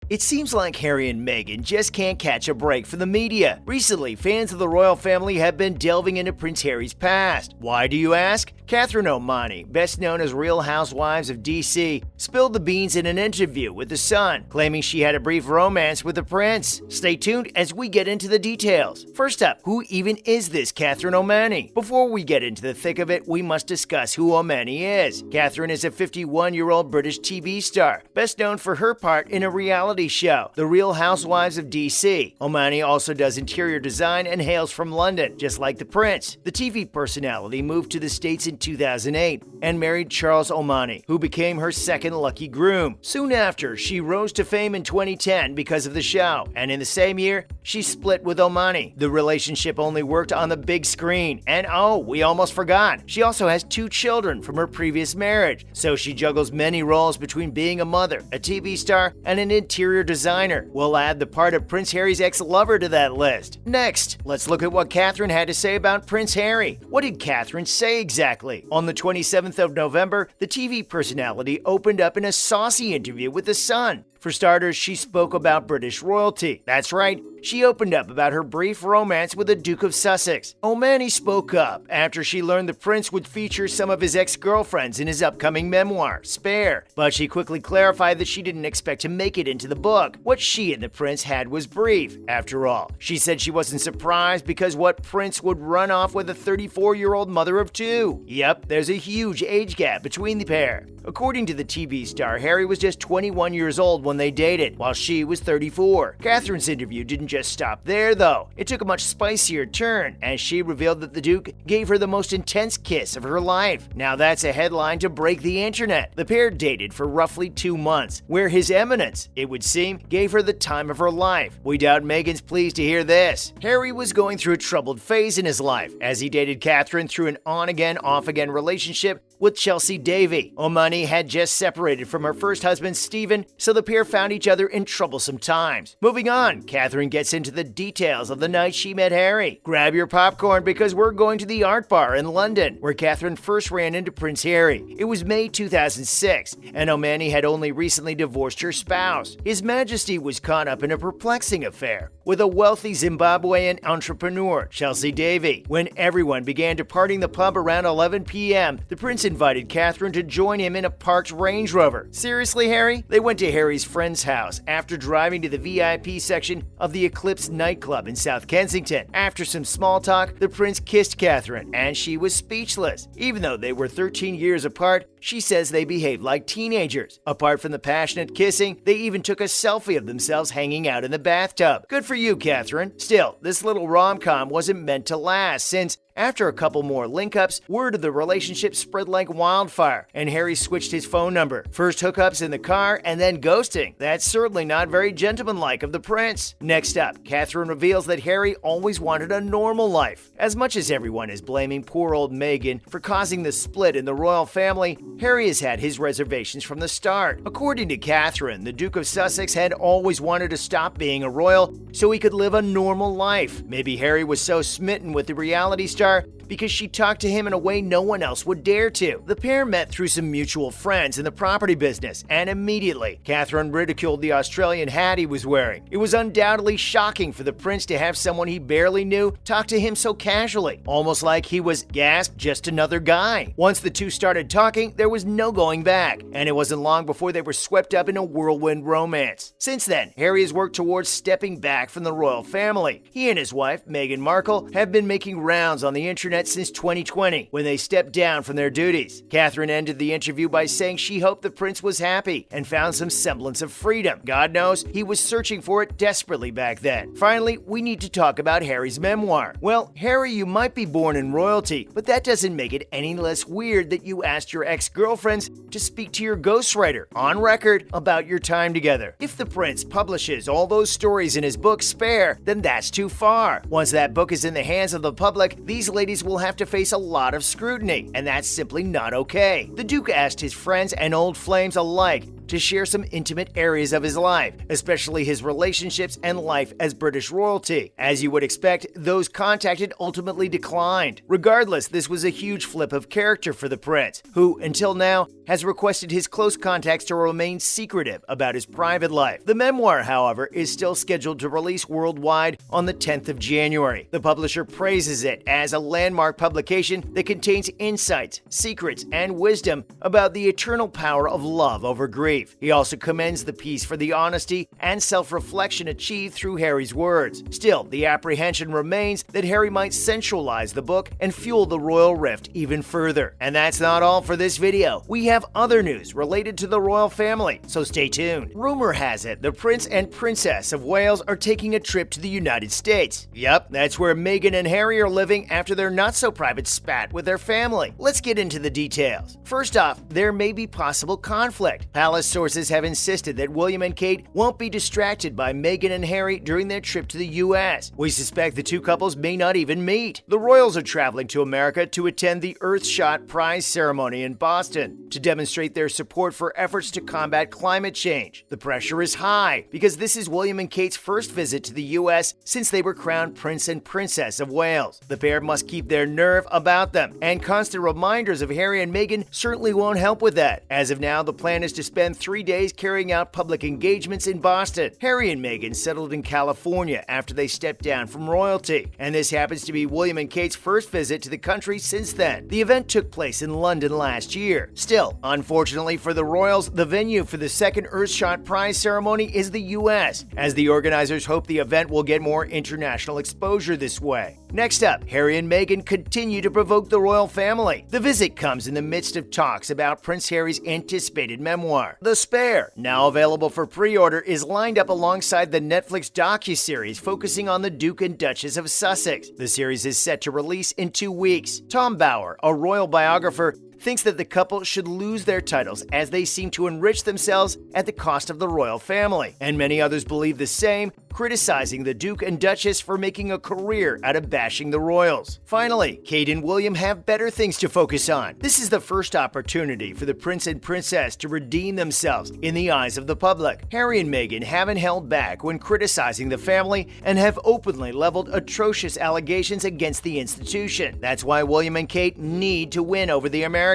It seems like Harry and Meghan just can't catch a break from the media. Recently, fans of the royal family have been delving into Prince Harry's past. Why, do you ask? Catherine Ommanney, best known as Real Housewives of D.C, spilled the beans in an interview with The Sun, claiming she had a brief romance with the prince. Stay tuned as we get into the details. First up, who even is this Catherine Ommanney? Before we get into the thick of it, we must discuss who Ommanney is. Catherine is a 51-year-old British TV star, best known for her part in a reality show, The Real Housewives of D.C. Ommanney also does interior design and hails from London, just like the prince. The TV personality moved to the States in 2008 and married Charles Ommanney, who became her second lucky groom. Soon after, she rose to fame in 2010 because of the show, and in the same year, she split with Ommanney. The relationship only worked on the big screen, and oh, we almost forgot, she also has 2 children from her previous marriage, so she juggles many roles between being a mother, a TV star, and an interior designer. We'll add the part of Prince Harry's ex-lover to that list. Next, let's look at what Catherine had to say about Prince Harry. What did Catherine say exactly? On the 27th of November, the TV personality opened up in a saucy interview with The Sun. For starters, she spoke about British royalty. That's right, she opened up about her brief romance with the Duke of Sussex. Ommanney spoke up after she learned the prince would feature some of his ex-girlfriends in his upcoming memoir, Spare, but she quickly clarified that she didn't expect to make it into the book. What she and the prince had was brief, after all. She said she wasn't surprised because what prince would run off with a 34-year-old mother of 2? Yep, there's a huge age gap between the pair. According to the TV star, Harry was just 21 years old when they dated, while she was 34. Catherine's interview didn't just stop there, though. It took a much spicier turn, as she revealed that the Duke gave her the most intense kiss of her life. Now that's a headline to break the internet. The pair dated for roughly 2 months, where His Eminence, it would seem, gave her the time of her life. We doubt Meghan's pleased to hear this. Harry was going through a troubled phase in his life, as he dated Catherine through an on-again, off-again relationship with Chelsea Davy. Ommanney had just separated from her first husband, Stephen, so the pair found each other in troublesome times. Moving on, Catherine gets into the details of the night she met Harry. Grab your popcorn because we're going to the Art Bar in London, where Catherine first ran into Prince Harry. It was May 2006, and Ommanney had only recently divorced her spouse. His Majesty was caught up in a perplexing affair with a wealthy Zimbabwean entrepreneur, Chelsea Davy. When everyone began departing the pub around 11 p.m., the prince invited Catherine to join him in a parked Range Rover. Seriously, Harry? They went to Harry's friend's house after driving to the VIP section of the Eclipse nightclub in South Kensington. After some small talk, the prince kissed Catherine, and she was speechless. Even though they were 13 years apart, she says they behaved like teenagers. Apart from the passionate kissing, they even took a selfie of themselves hanging out in the bathtub. Good for you, Catherine. Still, this little rom-com wasn't meant to last, since after a couple more link-ups, word of the relationship spread like wildfire, and Harry switched his phone number. First hookups in the car, and then ghosting. That's certainly not very gentlemanlike of the prince. Next up, Catherine reveals that Harry always wanted a normal life. As much as everyone is blaming poor old Meghan for causing the split in the royal family, Harry has had his reservations from the start. According to Catherine, the Duke of Sussex had always wanted to stop being a royal so he could live a normal life. Maybe Harry was so smitten with the reality star because she talked to him in a way no one else would dare to. The pair met through some mutual friends in the property business, and immediately, Catherine ridiculed the Australian hat he was wearing. It was undoubtedly shocking for the prince to have someone he barely knew talk to him so casually, almost like he was, gasp, just another guy. Once the two started talking, there was no going back, and it wasn't long before they were swept up in a whirlwind romance. Since then, Harry has worked towards stepping back from the royal family. He and his wife, Meghan Markle, have been making rounds on the internet since 2020, when they stepped down from their duties. Catherine ended the interview by saying she hoped the prince was happy and found some semblance of freedom. God knows, he was searching for it desperately back then. Finally, we need to talk about Harry's memoir. Well, Harry, you might be born in royalty, but that doesn't make it any less weird that you asked your ex-girlfriends to speak to your ghostwriter, on record, about your time together. If the prince publishes all those stories in his book Spare, then that's too far. Once that book is in the hands of the public, these ladies will have to face a lot of scrutiny, and that's simply not okay. The Duke asked his friends and old flames alike to share some intimate areas of his life, especially his relationships and life as British royalty. As you would expect, those contacted ultimately declined. Regardless, this was a huge flip of character for the prince, who, until now, has requested his close contacts to remain secretive about his private life. The memoir, however, is still scheduled to release worldwide on the 10th of January. The publisher praises it as a landmark publication that contains insights, secrets, and wisdom about the eternal power of love over grief. He also commends the piece for the honesty and self-reflection achieved through Harry's words. Still, the apprehension remains that Harry might sensualize the book and fuel the royal rift even further. And that's not all for this video. We have other news related to the royal family, so stay tuned. Rumor has it the Prince and Princess of Wales are taking a trip to the United States. Yep, that's where Meghan and Harry are living after their not-so-private spat with their family. Let's get into the details. First off, there may be possible conflict. Palace sources have insisted that William and Kate won't be distracted by Meghan and Harry during their trip to the U.S. We suspect the two couples may not even meet. The royals are traveling to America to attend the Earthshot Prize ceremony in Boston to demonstrate their support for efforts to combat climate change. The pressure is high because this is William and Kate's first visit to the U.S. since they were crowned Prince and Princess of Wales. The pair must keep their nerve about them, and constant reminders of Harry and Meghan certainly won't help with that. As of now, the plan is to spend 3 days carrying out public engagements in Boston. Harry and Meghan settled in California after they stepped down from royalty, and this happens to be William and Kate's first visit to the country since then. The event took place in London last year. Still, unfortunately for the royals, the venue for the second Earthshot Prize ceremony is the U.S., as the organizers hope the event will get more international exposure this way. Next up, Harry and Meghan continue to provoke the royal family. The visit comes in the midst of talks about Prince Harry's anticipated memoir. The Spare, now available for pre-order, is lined up alongside the Netflix docuseries focusing on the Duke and Duchess of Sussex. The series is set to release in 2 weeks. Tom Bower, a royal biographer, thinks that the couple should lose their titles as they seem to enrich themselves at the cost of the royal family. And many others believe the same, criticizing the Duke and Duchess for making a career out of bashing the royals. Finally, Kate and William have better things to focus on. This is the first opportunity for the Prince and Princess to redeem themselves in the eyes of the public. Harry and Meghan haven't held back when criticizing the family and have openly leveled atrocious allegations against the institution. That's why William and Kate need to win over the Americans.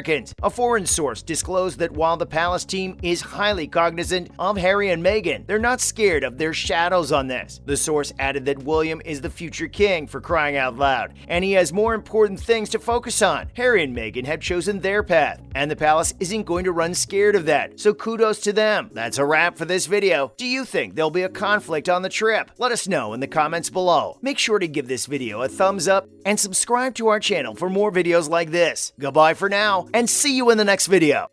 A foreign source disclosed that while the palace team is highly cognizant of Harry and Meghan, they're not scared of their shadows on this. The source added that William is the future king, for crying out loud, and he has more important things to focus on. Harry and Meghan have chosen their path, and the palace isn't going to run scared of that, so kudos to them. That's a wrap for this video. Do you think there'll be a conflict on the trip? Let us know in the comments below. Make sure to give this video a thumbs up and subscribe to our channel for more videos like this. Goodbye for now, and see you in the next video.